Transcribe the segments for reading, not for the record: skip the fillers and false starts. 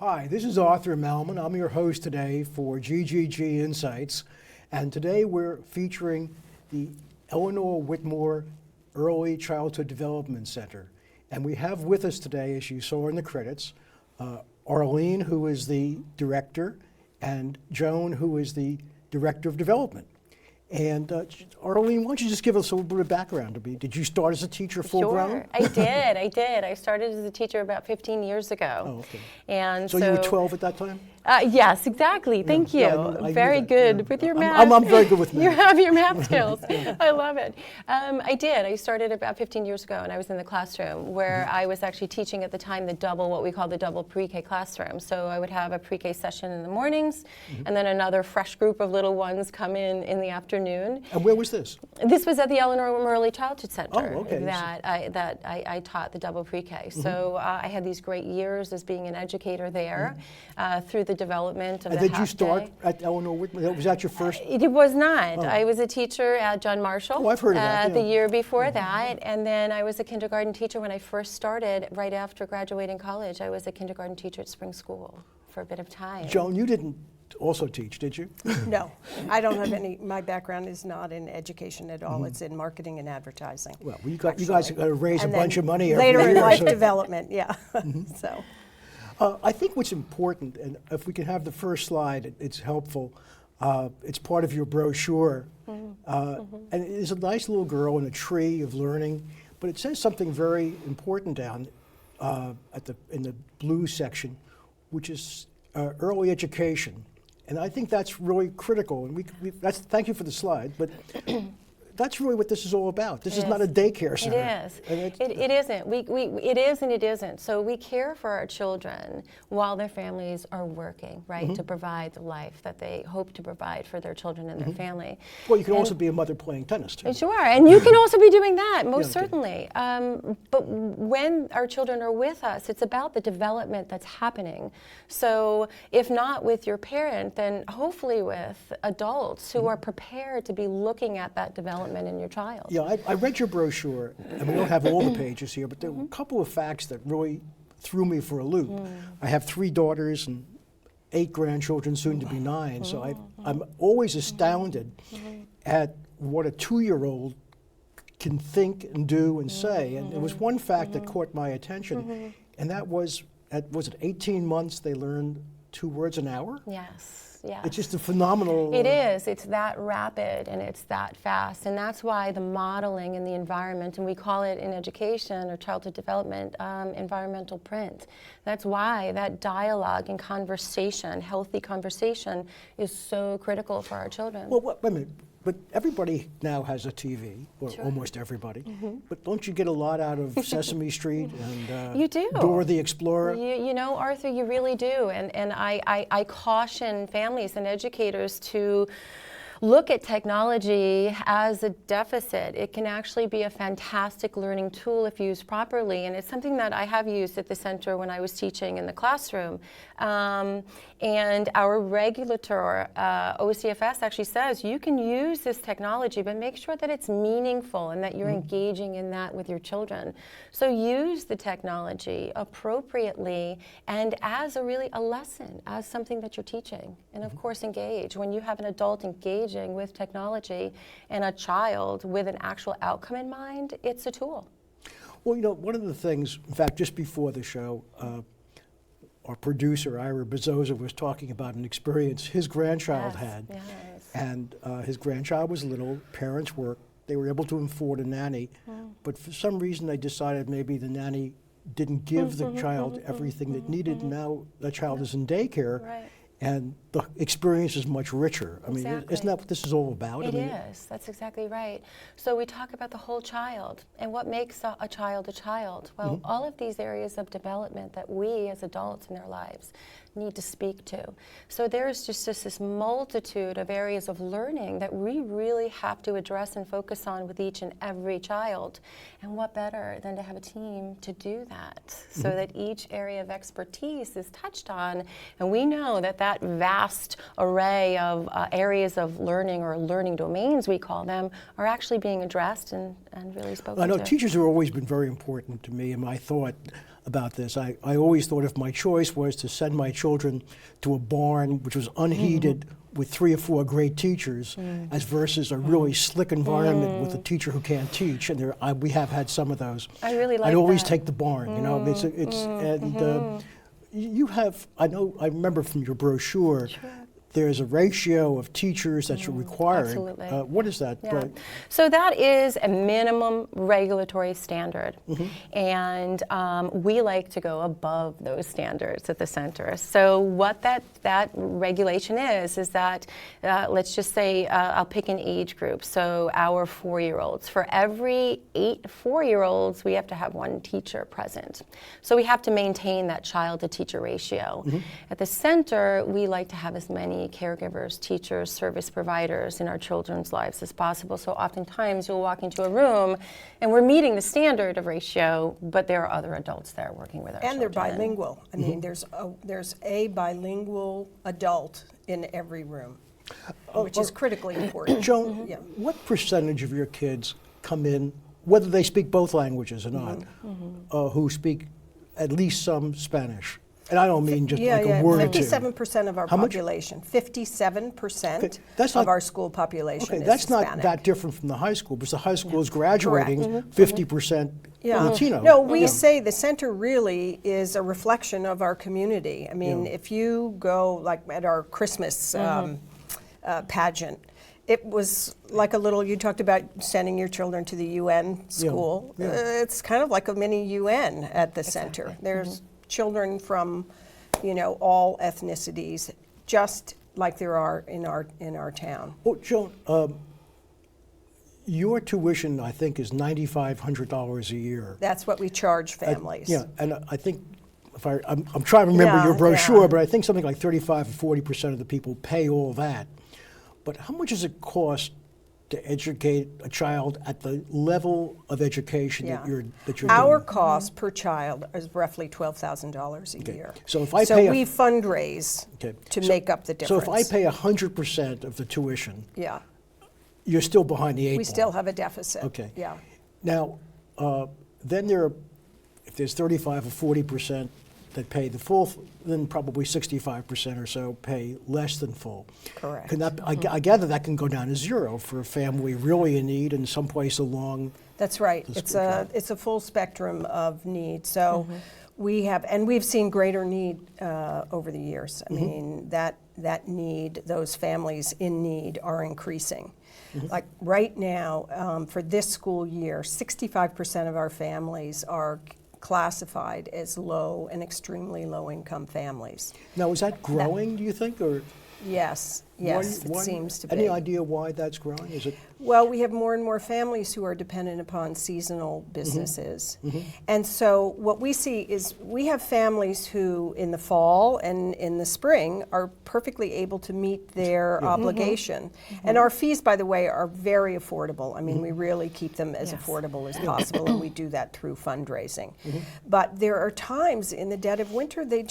Hi, this is Arthur Malman. I'm your host today for GGG Insights. And today we're featuring the Eleanor Whitmore Early Childhood Development Center. And we have with us today, as you saw in the credits, Arlene, who is the director, and Joan, who is the director of development. And Arlene, why don't you just give us a little bit of background? Did you start as a teacher full grown? Sure, I did. I started as a teacher about 15 years ago. Oh, okay. And so you were 12 at that time? Yes, exactly. Thank you. Yeah, I very knew that. good Yeah. with your math. I'm very good with math. You have your math skills. I love it. I did. I started about 15 years ago, and I was in the classroom where I was actually teaching at the time what we call the double pre-K classroom. So I would have a pre-K session in the mornings, and then another fresh group of little ones come in the afternoon. And where was this? This was at the Eleanor Early Childhood Center. Oh, okay. That I taught the double pre-K. So I had these great years as being an educator there through the development of the half day. And did you start at Eleanor Whitmore? Was that your first? It was not. Oh. I was a teacher at John Marshall. Oh, I've heard of that. The year before that, and then I was a kindergarten teacher when I first started. Right after graduating college, I was a kindergarten teacher at Spring School for a bit of time. Joan, you didn't also teach, did you? No, I don't have any. My background is not in education at all. It's in marketing and advertising. Well, you guys got to raise And a bunch then of money every later year. in life so- development, yeah. So. I think what's important, and if we can have the first slide, it's helpful. It's part of your brochure. And it's a nice little girl in a tree of learning, but it says something very important down in the blue section, which is early education. And I think that's really critical. And thank you for the slide, but that's really what this is all about. This is not a daycare center. It is. It isn't. It is and it isn't. So we care for our children while their families are working, right, to provide the life that they hope to provide for their children and their family. Well, you can also be a mother playing tennis, too. Sure, and you can also be doing that, most okay. certainly. But when our children are with us, it's about the development that's happening. So if not with your parent, then hopefully with adults who are prepared to be looking at that development in your child. Yeah, I read your brochure, and we don't have all the pages here, but there were a couple of facts that really threw me for a loop. I have 3 daughters and 8 grandchildren, soon to be 9, so I'm always astounded at what a 2-year-old can think and do and say. And there was one fact that caught my attention, and that was at 18 months they learned 2 words an hour? Yes. Yeah. It's just a phenomenal... It is. It's that rapid and it's that fast. And that's why the modeling and the environment, and we call it in education or childhood development, environmental print. That's why that dialogue and conversation, healthy conversation, is so critical for our children. Well, wait a minute. But everybody now has a TV, or almost everybody. But don't you get a lot out of Sesame Street and You do. Dora the Explorer? You know, Arthur, you really do. And I caution families and educators to look at technology as a deficit. It can actually be a fantastic learning tool if used properly, and it's something that I have used at the center when I was teaching in the classroom. And our regulator, OCFS, actually says you can use this technology, but make sure that it's meaningful and that you're engaging in that with your children. So use the technology appropriately and as a lesson, as something that you're teaching. And of course, engage. When you have an adult engaging with technology and a child with an actual outcome in mind, it's a tool. Well, you know, one of the things, in fact, just before the show, our producer, Ira Bezzosa, was talking about an experience his grandchild had. Yes. And his grandchild was little, parents worked, they were able to afford a nanny, but for some reason they decided maybe the nanny didn't give the child everything that needed, and now the child is in daycare. Right. And the experience is much richer. I mean, isn't that what this is all about? It is. That's exactly right. So we talk about the whole child and what makes a child a child. Well, all of these areas of development that we as adults in their lives need to speak to. So there's just this multitude of areas of learning that we really have to address and focus on with each and every child. And what better than to have a team to do that so that each area of expertise is touched on. And we know that that vast array of areas of learning, or learning domains we call them, are actually being addressed and really spoken to. I know teachers have always been very important to me in my thought about this. I always thought if my choice was to send my children to a barn which was unheated with 3 or 4 great teachers, as versus a really slick environment with a teacher who can't teach, and we have had some of those. I really like I'd always that. take the barn. You know, you have. I remember from your brochure. Sure. There's a ratio of teachers that's required. Absolutely. What is that? Yeah. So that is a minimum regulatory standard, and we like to go above those standards at the center. So what that regulation is that, let's just say, I'll pick an age group, so our 4-year-olds. For every 8 4-year-olds, we have to have 1 teacher present. So we have to maintain that child-to-teacher ratio. At the center, we like to have as many caregivers, teachers, service providers in our children's lives as possible. So oftentimes you'll walk into a room and we're meeting the standard of ratio, but there are other adults there working with our children. And they're bilingual. I mean, there's a bilingual adult in every room, which is critically important. Joan, what percentage of your kids come in, whether they speak both languages or not, who speak at least some Spanish? And I don't mean just like a word or two. 57% of our population. 57% of our school population is that's Hispanic. not that different from the high school, because the high school is graduating 50% Latino. No, we say the center really is a reflection of our community. I mean, if you go like at our Christmas pageant, it was like a little, you talked about sending your children to the UN school. It's kind of like a mini UN at the center. There's children from, all ethnicities, just like there are in our town. Well, Joan, your tuition, I think, is $9,500 a year. That's what we charge families. And I think, I'm trying to remember your brochure, but I think something like 35 or 40% of the people pay all that. But how much does it cost to educate a child at the level of education that you're Our doing? cost per child is roughly $12,000 a year. So if I pay we fundraise to make up the difference. So if I pay 100% of the tuition, yeah, you're still behind the 8 ball. we still have a deficit. Okay. Yeah. Now, then if there's 35 or 40% that pay the full, then probably 65% or so pay less than full. Correct. Can that, I gather that can go down to 0 for a family really in need and someplace along. That's right. It's a full spectrum of need. So we've seen greater need over the years. I mean, that need, those families in need are increasing. Like right now, for this school year, 65% of our families are classified as low and extremely low income families. Now, is that growing, do you think, or? Yes, it seems to be. Any idea why that's growing? Is it? Well, we have more and more families who are dependent upon seasonal businesses. And so what we see is we have families who in the fall and in the spring are perfectly able to meet their obligation. And our fees, by the way, are very affordable. I mean, we really keep them as affordable as possible, and we do that through fundraising. But there are times in the dead of winter they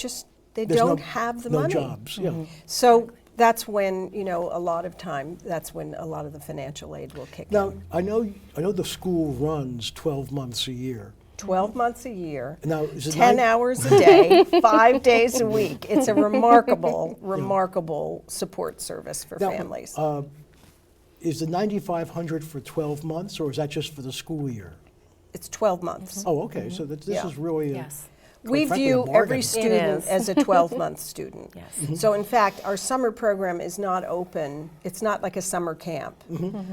don't have the money. No jobs, So that's when, a lot of time, that's when a lot of the financial aid will kick in. Now, I know the school runs 12 months a year. 12 months a year, Now, is it 10 hours a day, 5 days a week. It's a remarkable support service for families. Is the $9,500 for 12 months, or is that just for the school year? It's 12 months. Oh, okay. So this is really We frankly, view a bargain. every student as a 12-month student. Yes. So in fact, our summer program is not open. It's not like a summer camp.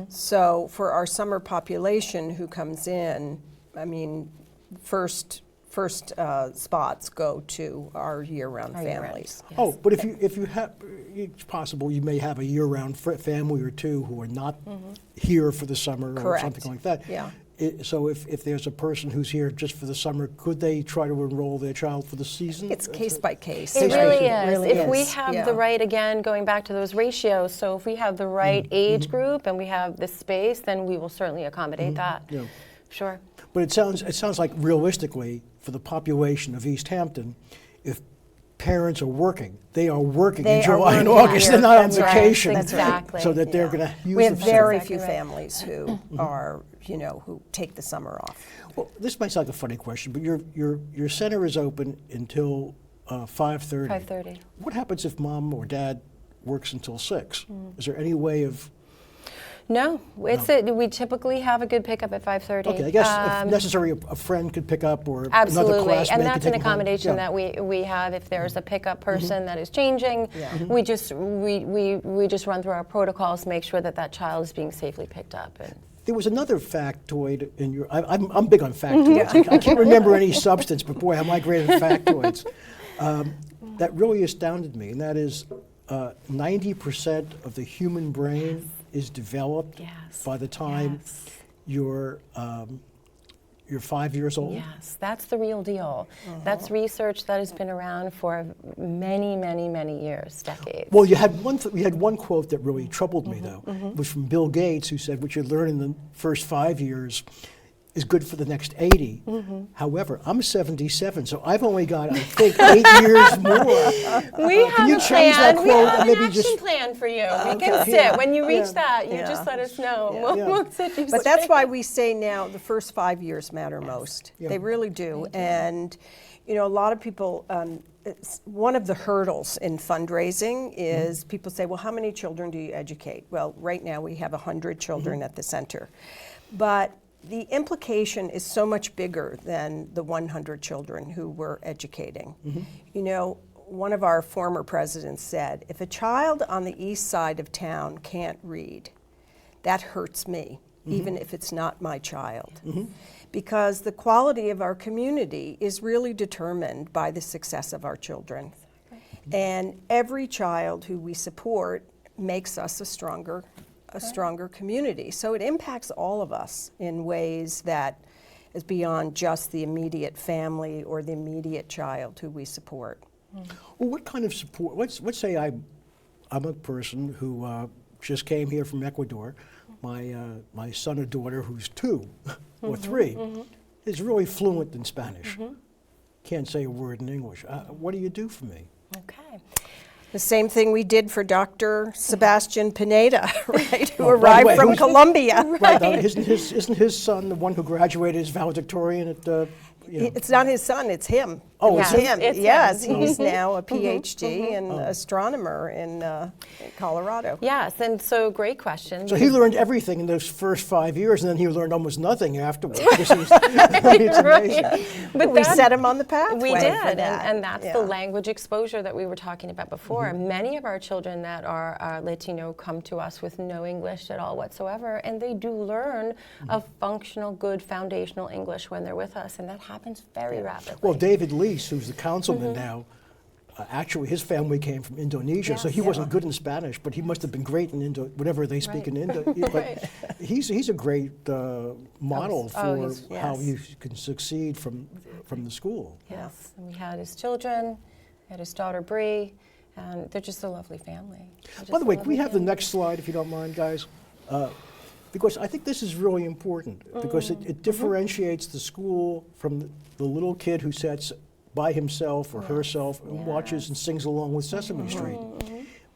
So for our summer population who comes in, I mean, first spots go to our year-round families. Yes. Oh, but if you have, it's possible you may have a year-round family or two who are not here for the summer or something like that. Yeah. So if there's a person who's here just for the summer, could they try to enroll their child for the season? It's case by case. It really It is. really If we is. have the right, again, going back to those ratios, so if we have the right age group and we have the space, then we will certainly accommodate that. Yeah. Sure. But it sounds like realistically, for the population of East Hampton, if parents are working. They are working They in are July and working August. here. They're not on That's right. vacation. That's right. Exactly. So that they're Yeah. going to use We have the very Exactly few right. families who are, who take the summer off. Well, this might sound like a funny question, but your center is open until 5:30. 5:30. What happens if mom or dad works until 6? Is there any way of... No, we typically have a good pickup at 5:30. Okay, I guess if necessary, a friend could pick up or another Absolutely, classmate and could that's take an them home. accommodation Yeah. that we have. If there's a pickup person that is changing, Yeah. we just we just run through our protocols to make sure that that child is being safely picked up. And There was another factoid in your... I'm big on factoids. I can't remember any substance, but boy, am I great at factoids. That really astounded me, and that is 90% of the human brain is developed Yes. by the time Yes. you're 5 years old. Yes, that's the real deal. That's research that has been around for many, many, many years, decades. Well, you had one quote that really troubled me, though. It was from Bill Gates, who said, "What you learn in the first 5 years is good for the next 80." However, I'm 77, so I've only got, I think, 8 years more. We have you a change that plan. We quote have and an maybe action just- plan for you. We Okay, can sit. yeah, When you reach yeah. that, you Yeah. just let us know. Yeah. We'll, Yeah. we'll sit you But that's straight. why we say now the first 5 years matter most. Yeah. They really do. And, a lot of people, it's one of the hurdles in fundraising is people say, well, how many children do you educate? Well, right now we have 100 children at the center. But the implication is so much bigger than the 100 children who we're educating. One of our former presidents said, if a child on the east side of town can't read, that hurts me, even if it's not my child. Because the quality of our community is really determined by the success of our children. And every child who we support makes us a stronger community. So it impacts all of us in ways that is beyond just the immediate family or the immediate child who we support. Well, what kind of support? Let's say I'm a person who just came here from Ecuador. My son or daughter, who's 2 or 3, is really fluent in Spanish. Can't say a word in English. What do you do for me? Okay. The same thing we did for Dr. Sebastian Pineda, right, who Oh, by the arrived way, from who's- Colombia. Right. Now, isn't his son the one who graduated as valedictorian at? It's not his son, it's him. Oh, it's it's him. It's him. Yes, he's now a PhD and astronomer in Colorado. Yes, and so great question. So he learned everything in those first 5 years, and then he learned almost nothing afterwards. It's amazing. But We that- set him on the pathway. We for did, that. and that's Yeah. the language exposure that we were talking about before. Many of our children that are Latino come to us with no English at all whatsoever, and they do learn a functional, good foundational English when they're with us, and that happens very rapidly. Well, David Lease, who's the councilman now, actually his family came from Indonesia, so he Yes. wasn't good in Spanish, but he must have been great in whatever they speak in Indo. But he's a great model for he's- how yes. you can succeed from the school. Yes, and we had his children, we had his daughter Bree, and they're just a lovely family. By the way, can we have the next slide, if you don't mind, guys? Because I think this is really important, because it differentiates the school from the little kid who sits by himself or herself and watches and sings along with Sesame Street.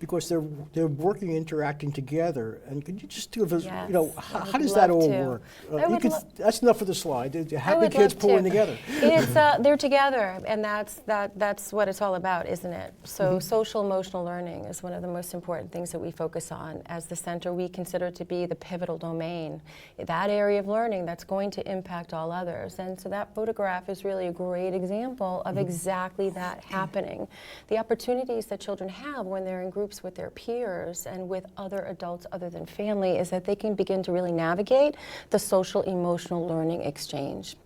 Because they're working, interacting together. And could you just give us, Yes, how I would does that love all to. work? I would That's enough for the slide. I Happy would kids love pulling to. together. It's they're together, and that's what it's all about, isn't it? So social emotional learning is one of the most important things that we focus on as the center. We consider to be the pivotal domain, that area of learning that's going to impact all others. And so that photograph is really a great example of exactly that happening. The opportunities that children have when they're in groups with their peers and with other adults other than family is that they can begin to really navigate the social emotional learning exchange.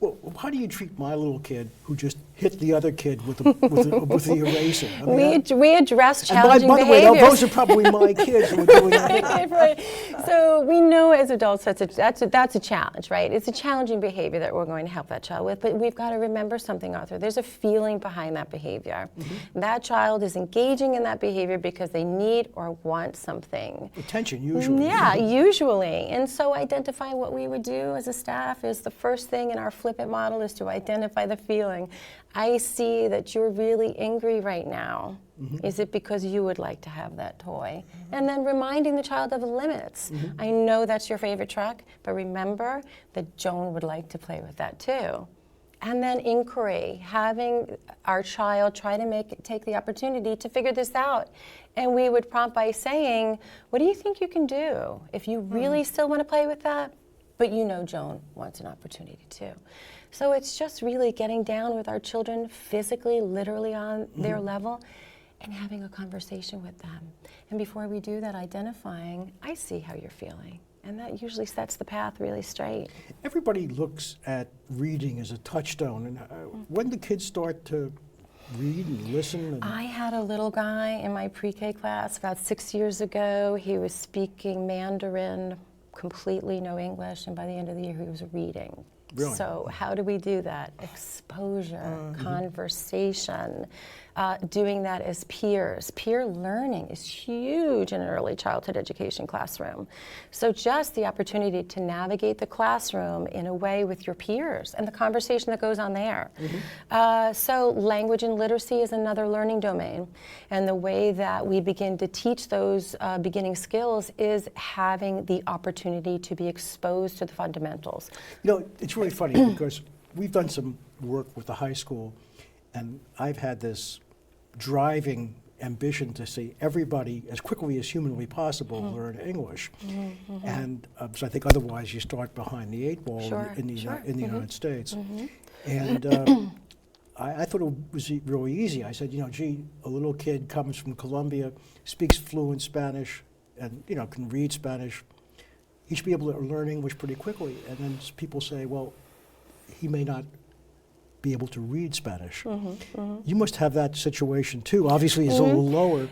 Well, how do you treat my little kid who just hit the other kid with the eraser? I mean, We address and challenging by the way, behaviors. those are probably my kids who are doing that. Right. So we know as adults that's a challenge, right? It's a challenging behavior that we're going to help that child with, but we've got to remember something, Arthur. There's a feeling behind that behavior. That child is engaging in that behavior because they need or want something. Attention, usually. Yeah, usually. And so identifying what we would do as a staff is the first thing in our flip flip it model is to identify the feeling. I see that you're really angry right now. Is it because you would like to have that toy? And then reminding the child of the limits. I know that's your favorite truck, but remember that Joan would like to play with that too. And then inquiry, having our child try to take the opportunity to figure this out. And we would prompt by saying, what do you think you can do if you really still want to play with that? But you know Joan wants an opportunity too. So it's just really getting down with our children physically, literally on their level, and having a conversation with them. And before we do that, identifying, I see how you're feeling. And that usually sets the path really straight. Everybody looks at reading as a touchstone. And when do kids start to read and listen? And I had a little guy in my pre-K class about 6 years ago. He was speaking Mandarin, completely no English, and by the end of the year he was reading. Really? So how do we do that? Exposure, conversation, doing that as peers. Peer learning is huge in an early childhood education classroom. So just the opportunity to navigate the classroom in a way with your peers and the conversation that goes on there. So language and literacy is another learning domain. And the way that we begin to teach those beginning skills is having the opportunity to be exposed to the fundamentals. You know, it's really funny because we've done some work with the high school, and I've had this driving ambition to see everybody, as quickly as humanly possible, learn English. And so I think otherwise you start behind the 8 ball in the United States. And I thought it was really easy. I said, you know, gee, a little kid comes from Colombia, speaks fluent Spanish, and, you know, can read Spanish. He should be able to learn English pretty quickly. And then people say, well, he may not be able to read Spanish. You must have that situation too. Obviously, it's a little lower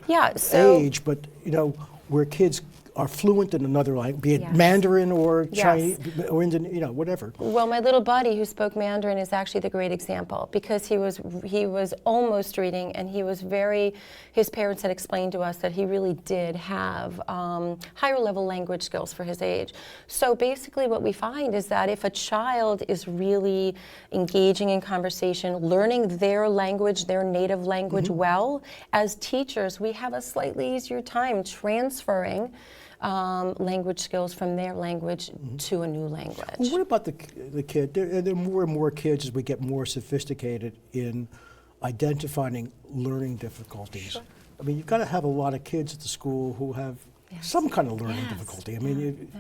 age, but you know, where kids are fluent in another language, be it Mandarin or Chinese or Indian, you know, whatever. Well, my little buddy who spoke Mandarin is actually the great example, because he was almost reading, and he was his parents had explained to us that he really did have higher level language skills for his age. So basically what we find is that if a child is really engaging in conversation, learning their language, their native language well, as teachers, we have a slightly easier time transferring language skills from their language to a new language. Well, what about the kid? There are more and more kids as we get more sophisticated in identifying learning difficulties. I mean, you've got to have a lot of kids at the school who have some kind of learning difficulty. I mean,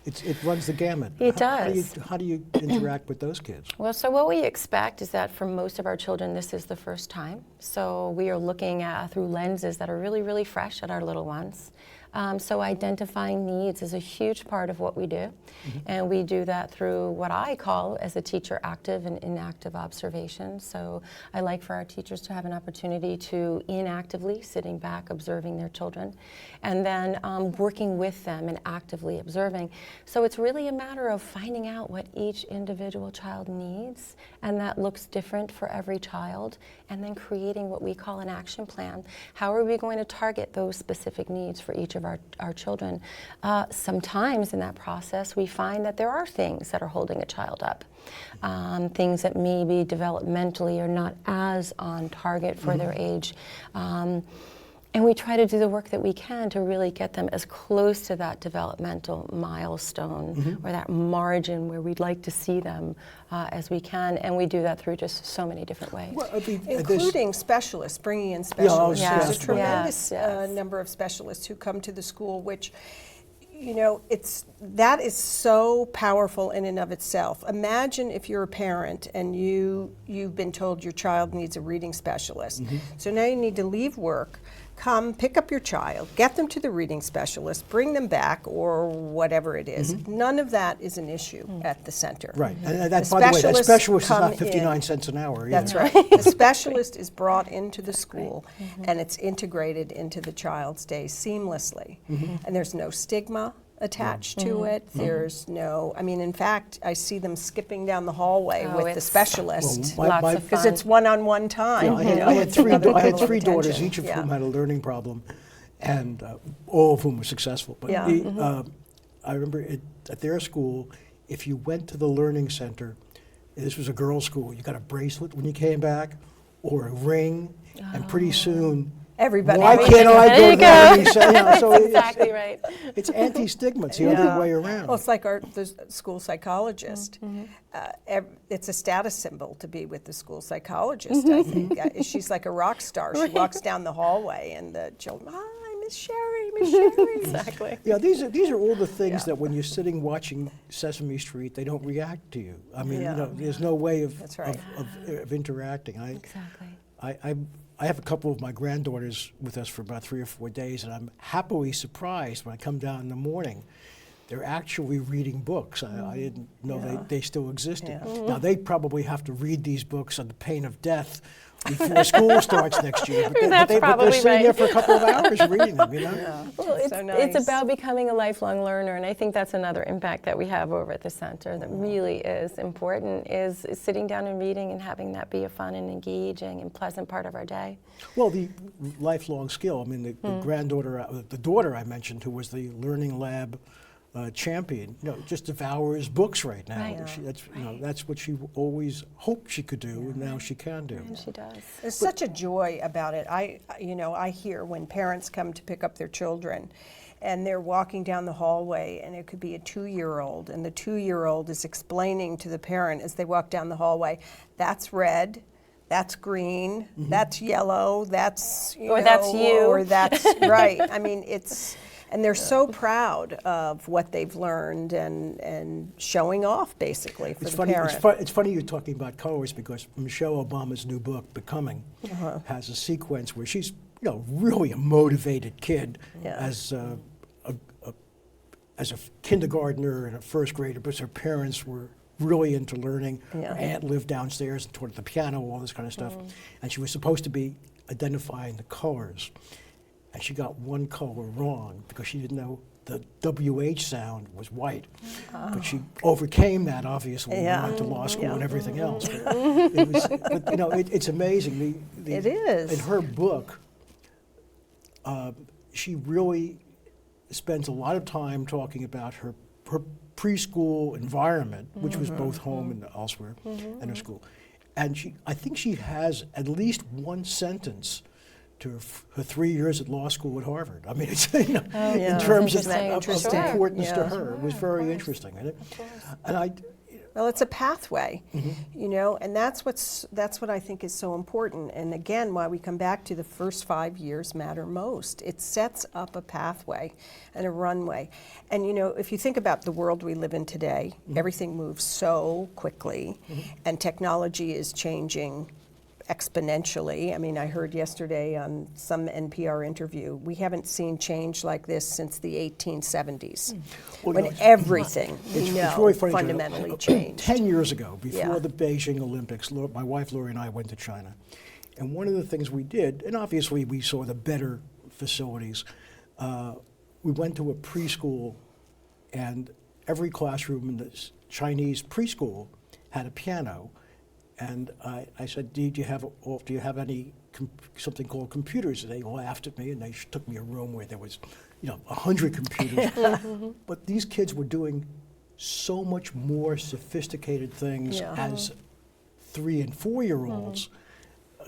it runs the gamut. It does. How do you interact with those kids? Well, so what we expect is that for most of our children, this is the first time. So we are looking at through lenses that are really, really fresh at our little ones. So identifying needs is a huge part of what we do. And we do that through what I call, as a teacher, active and inactive observation. So I like for our teachers to have an opportunity to inactively sitting back, observing their children, and then working with them and actively observing. So it's really a matter of finding out what each individual child needs, and that looks different for every child, and then creating what we call an action plan. How are we going to target those specific needs for each of our children? Sometimes in that process we find that there are things that are holding a child up, things that maybe developmentally are not as on target for their age. And we try to do the work that we can to really get them as close to that developmental milestone or that margin where we'd like to see them as we can. And we do that through just so many different ways. Well, I mean, Including specialists, bringing in specialists. Yes, There's a tremendous yes. number of specialists who come to the school, which, you know, that is so powerful in and of itself. Imagine if you're a parent and you've been told your child needs a reading specialist. So now you need to leave work, come pick up your child, get them to the reading specialist, bring them back, or whatever it is. None of that is an issue at the center. Right, and that, by the way, that specialist is not 59 cents an hour. That's right. The specialist is brought into the school, and it's integrated into the child's day seamlessly. And there's no stigma attached to it. There's no, I mean, in fact, I see them skipping down the hallway with the specialist. Well, Lots of Because fun. it's one-on-one time. I had three attention. daughters, each of Yeah. whom had a learning problem, and all of whom were successful. But I remember at their school, if you went to the learning center, this was a girls' school. You got a bracelet when you came back, or a ring, and pretty soon, Everybody. why can't I There go you to that? go. So That's exactly right. it's anti-stigma. It's the other way around. Well, it's like the school psychologist. It's a status symbol to be with the school psychologist, I think. She's like a rock star. She walks down the hallway and the children, hi, Miss Sherry, Miss Sherry. Exactly. Yeah, these are all the things that when you're sitting watching Sesame Street, they don't react to you. I mean, there's no way of That's right. of interacting. Exactly. I have a couple of my granddaughters with us for about 3 or 4 days, and I'm happily surprised when I come down in the morning. They're actually reading books. I didn't know they still existed. Now, they probably have to read these books on the pain of death before school starts next year. But That's they're probably sitting right. there for a couple of hours reading them, you know? Well, it's, so nice. it's about becoming a lifelong learner, and I think that's another impact that we have over at the center that really is important, is sitting down and reading and having that be a fun and engaging and pleasant part of our day. Well, the lifelong skill, I mean, the granddaughter, the daughter I mentioned, who was the Learning Lab champion, just devours books right now. Right. That's what she always hoped she could do, and now she can do. And she does. There's such a joy about it. I hear when parents come to pick up their children and they're walking down the hallway, and it could be a 2-year-old, and the 2-year-old is explaining to the parent as they walk down the hallway, that's red, that's green, that's yellow, that's, that's you. or that's, right. I mean, and they're so proud of what they've learned and showing off, basically, for the parent. It's funny you're talking about colors, because Michelle Obama's new book, Becoming, has a sequence where she's really a motivated kid as a kindergartner and a first grader, but her parents were really into learning. Her aunt lived downstairs and taught the piano, all this kind of stuff. And she was supposed to be identifying the colors. And she got one color wrong because she didn't know the WH sound was white. But she overcame that, obviously, and went to law school and everything else. But it's amazing. It is. In her book, she really spends a lot of time talking about her preschool environment, which was both home and elsewhere, and her school. And I think she has at least one sentence to her 3 years at law school at Harvard. I mean, it's, in terms of importance to her, it was very interesting. And well, it's a pathway, and that's what I think is so important. And again, why we come back to the first 5 years matter most. It sets up a pathway and a runway. And if you think about the world we live in today, everything moves so quickly, and technology is changing exponentially. I mean, I heard yesterday on some NPR interview, we haven't seen change like this since the 1870s, when everything it's really funny, fundamentally changed. 10 years ago, before the Beijing Olympics, my wife Lori and I went to China. And one of the things we did, and obviously we saw the better facilities, we went to a preschool, and every classroom in the Chinese preschool had a piano. And I said, do you have any something called computers? And they laughed at me, and they took me a room where there was, 100 computers. But these kids were doing so much more sophisticated things as 3 and 4-year-olds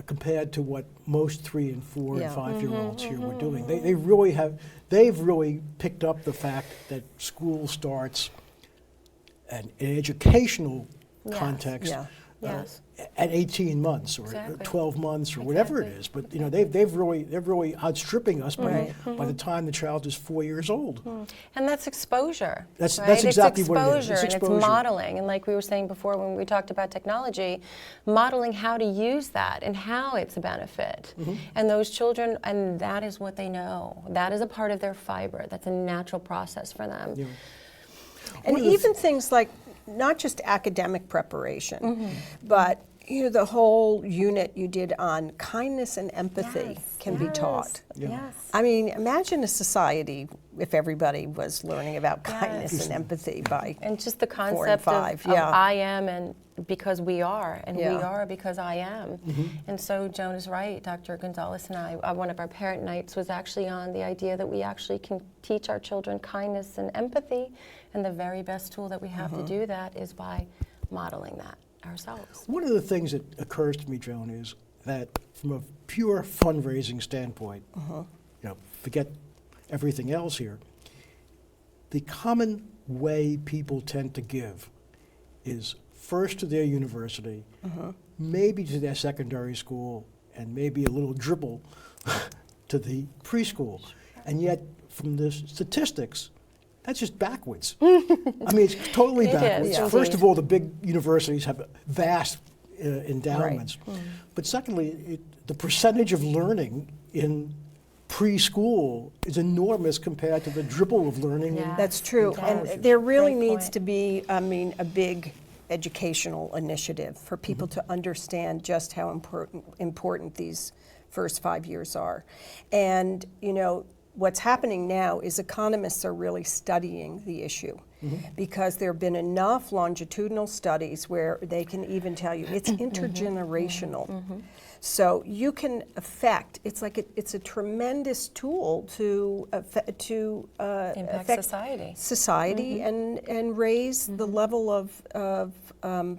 compared to what most 3 and 4 and 5-year-olds here were doing. They've really picked up the fact that school starts an educational context. At 18 months or 12 months or whatever it is, but they're really outstripping us by the time the child is 4 years old. And that's exposure. That's right? exactly it's what it is. It's exposure, and it's modeling. And like we were saying before when we talked about technology, modeling how to use that and how it's a benefit. And those children, and that is what they know. That is a part of their fiber. That's a natural process for them. And even things like not just academic preparation, but the whole unit you did on kindness and empathy can be taught. I mean, imagine a society if everybody was learning about kindness and empathy by and just the 4 and concept 5. of I am and because we are, and we are because I am. And so Joan is right. Dr. Gonzalez and I, one of our parent nights was actually on the idea that we actually can teach our children kindness and empathy, and the very best tool that we have to do that is by modeling that. ourselves. One of the things that occurs to me, Joan, is that from a pure fundraising standpoint, forget everything else here, the common way people tend to give is first to their university, maybe to their secondary school, and maybe a little dribble to the preschool. And yet, from the statistics, that's just backwards. I mean, it's totally It is, backwards. yeah. First of all, the big universities have vast endowments. But secondly, the percentage of learning in preschool is enormous compared to the dribble of learning. Yeah. That's true. colleges. And there really Great needs point. to be, I mean, a big educational initiative for people to understand just how important these first 5 years are. And, you know, what's happening now is economists are really studying the issue because there have been enough longitudinal studies where they can even tell you it's intergenerational. So you can affect, it's like it's a tremendous tool to Impact affect society. and raise the level of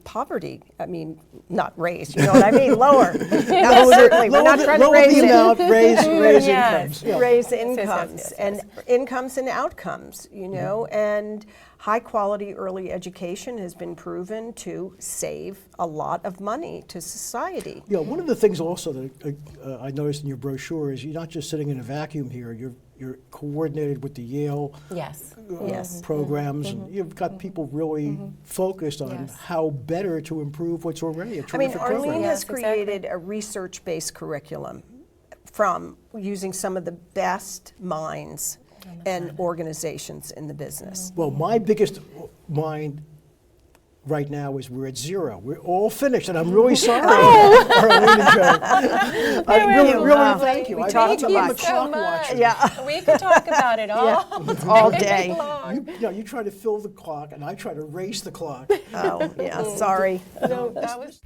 poverty. I mean, not raise, you know what I mean, lower. No, certainly, we're not trying to lower raise the it. amount, raise Yes. incomes. Yeah. Raise yes, incomes yes, and incomes and outcomes, you know, and high quality early education has been proven to save a lot of money to society. Yeah, one of the things also that I noticed in your brochure is you're not just sitting in a vacuum here. You're coordinated with the Yale Yes. Yes. programs, and you've got people really focused on Yes. how better to improve what's already a I mean, terrific Arlene program. has Yes, exactly. created a research-based curriculum from using some of the best minds and organizations in the business. Well, my biggest mind right now is we're at 0. We're all finished, and I'm really sorry, Arlene and Joan. I really thank you. We I'm talked a too much. clock watcher. Yeah. We could talk about it all. All day. long. You try to fill the clock, and I try to race the clock. Oh, yeah, sorry. No, that was.